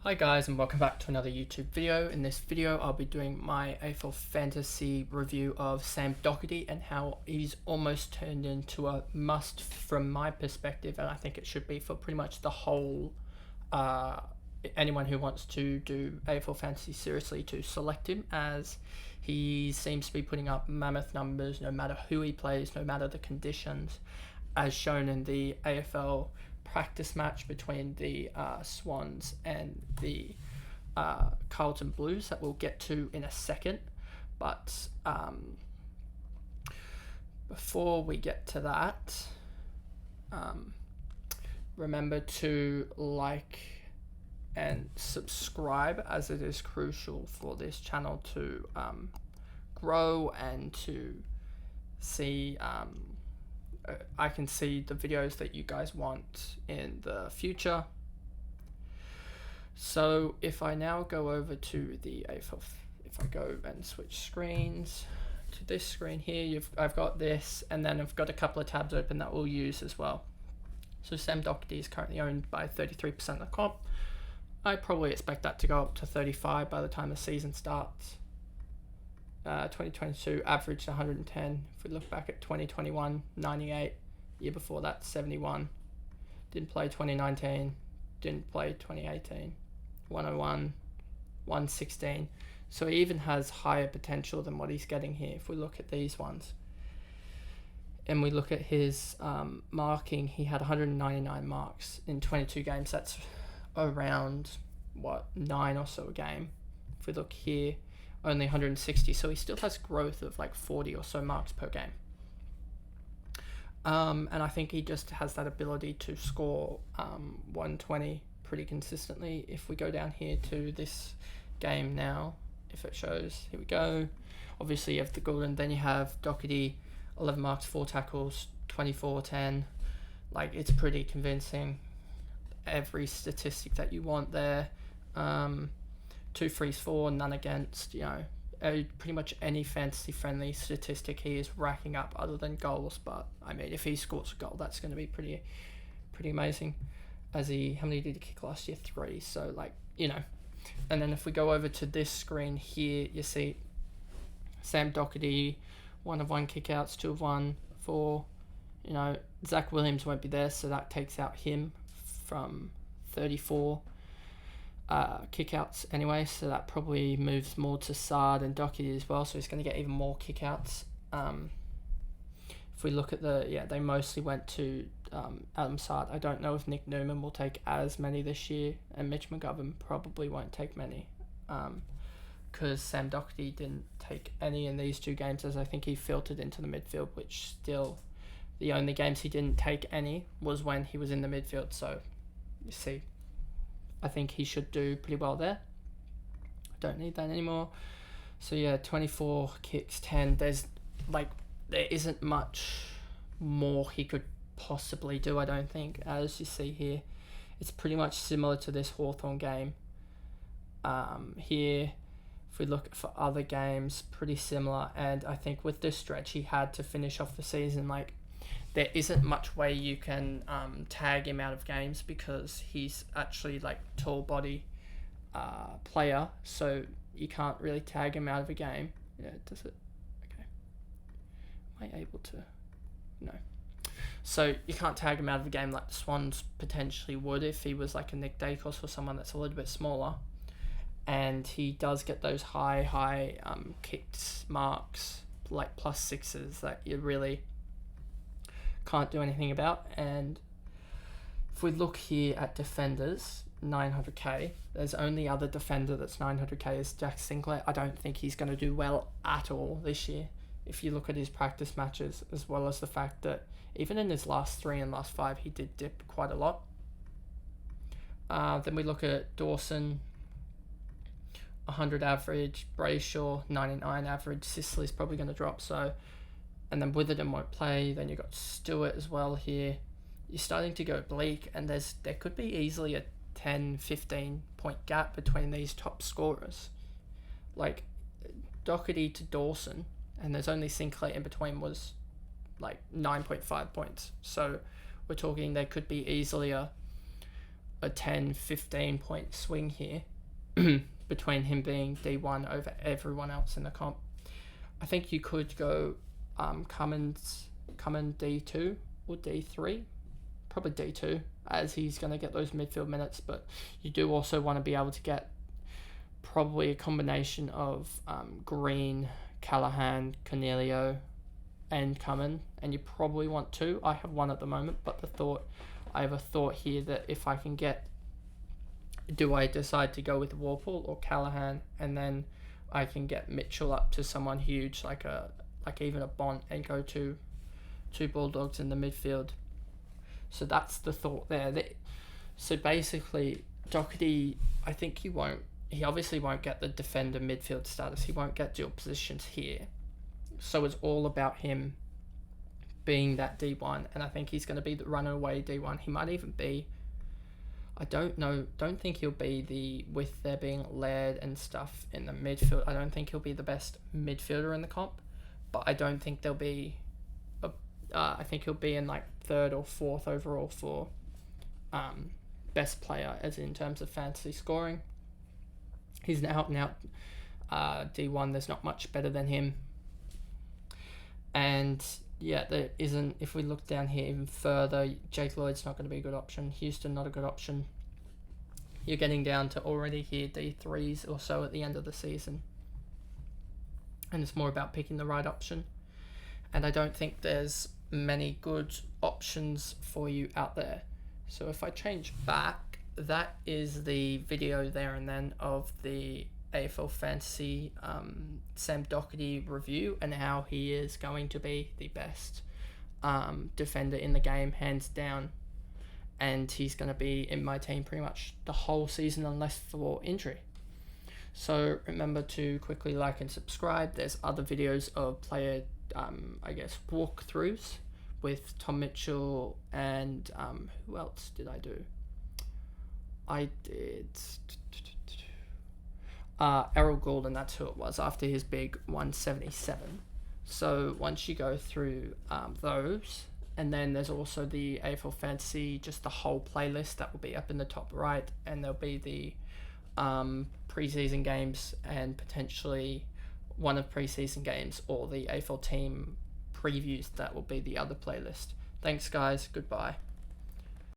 Hi guys, and welcome back to another YouTube video. In this video I'll be doing my AFL Fantasy review of Sam Docherty and how he's almost turned into a must from my perspective, and I think it should be for pretty much the whole anyone who wants to do AFL Fantasy seriously to select him, as he seems to be putting up mammoth numbers no matter who he plays, no matter the conditions, as shown in the AFL practice match between the Swans and the Carlton Blues that we'll get to in a second. But before we get to that, remember to like and subscribe, as it is crucial for this channel to grow and to see I can see the videos that you guys want in the future. So if I now go over to the AFL, if I go and switch screens to this screen here, I've got this, and then I've got a couple of tabs open that we'll use as well. So Sam Docherty is currently owned by 33% of the comp. I probably expect that to go up to 35 by the time the season starts. 2022 averaged 110. If we look back at 2021, 98. Year before that, 71. Didn't play 2019. Didn't play 2018. 101. 116. So he even has higher potential than what he's getting here. If we look at these ones, and we look at his marking, he had 199 marks in 22 games. That's around, 9 or so a game. If we look here, only 160, so he still has growth of like 40 or so marks per game. And I think he just has that ability to score 120 pretty consistently. If we go down here to this game now, if it shows, here we go. Obviously you have the Golden, then you have Docherty, 11 marks, 4 tackles, 24-10. Like, it's pretty convincing. Every statistic that you want there. 2 frees for, none against, pretty much any fantasy friendly statistic he is racking up other than goals. But I mean, if he scores a goal, that's going to be pretty amazing. How many did he kick last year? 3. So and then if we go over to this screen here, you see Sam Docherty, 1 of 1 kickouts, 2 of 1 for, Zach Williams won't be there, so that takes out him from 34 kickouts anyway, so that probably moves more to Sard and Docherty as well, so he's going to get even more kickouts. If we look at they mostly went to Adam Sard. I don't know if Nick Newman will take as many this year, and Mitch McGovern probably won't take many, because Sam Docherty didn't take any in these 2 games, as I think he filtered into the midfield, which still, the only games he didn't take any was when he was in the midfield, so you see, I think he should do pretty well there. Don't need that anymore. So 24 kicks, 10. There isn't much more he could possibly do, I don't think. As you see here, it's pretty much similar to this Hawthorn game. Here, if we look for other games, pretty similar. And I think with this stretch he had to finish off the season, there isn't much way you can tag him out of games, because he's actually tall body player, so you can't really tag him out of a game. Does it? Okay. Am I able to? No. So you can't tag him out of a game like the Swans potentially would if he was like a Nick Dacos or someone that's a little bit smaller. And he does get those high kicked marks, like +6s, that you really can't do anything about. And if we look here at defenders, 900k, there's only other defender that's 900k is Jack Sinclair. I don't think he's going to do well at all this year, if you look at his practice matches, as well as the fact that even in his last 3 and last 5 he did dip quite a lot. Then we look at Dawson, 100 average, Brayshaw 99 average, Sicily's probably going to drop, so, and then Witherden won't play. Then you've got Stewart as well here. You're starting to go bleak, and there could be easily a 10-15 point gap between these top scorers. Like Docherty to Dawson, and there's only Sinclair in between, was 9.5 points. So we're talking there could be easily a a 10-15 point swing here between him being D1 over everyone else in the comp. I think you could go Cummins D2 or D3, probably D2, as he's going to get those midfield minutes, but you do also want to be able to get probably a combination of Green, Callahan, Cornelio, and Cummins, and you probably want two. I have one at the moment, but I have a thought here that if I can get, do I decide to go with Warple or Callahan, and then I can get Mitchell up to someone huge like even a Bont, and go to two Bulldogs in the midfield. So that's the thought there. So basically, Docherty, I think he obviously won't get the defender midfield status. He won't get dual positions here. So it's all about him being that D1, and I think he's going to be the runaway D1. He might even be, I don't think he'll be with there being Laird and stuff in the midfield. I don't think he'll be the best midfielder in the comp, but I don't think there'll be I think he'll be in like 3rd or 4th overall for best player, as in terms of fantasy scoring. He's an out and out D1. There's not much better than him. And yeah, there isn't. If we look down here even further, Jake Lloyd's not going to be a good option. Houston, not a good option. You're getting down to already here D3s or so at the end of the season. And it's more about picking the right option. And I don't think there's many good options for you out there. So if I change back, that is the video there and then of the AFL Fantasy Sam Docherty review, and how he is going to be the best defender in the game, hands down. And he's going to be in my team pretty much the whole season unless for injury. So remember to quickly like and subscribe. There's other videos of player, walkthroughs with Tom Mitchell and who else did I do? I did Errol Gould, and that's who it was after his big 177. So once you go through those, and then there's also the AFL Fantasy, just the whole playlist that will be up in the top right, and there'll be the preseason games and potentially one of preseason games, or the AFL team previews. That will be the other playlist. Thanks guys, goodbye.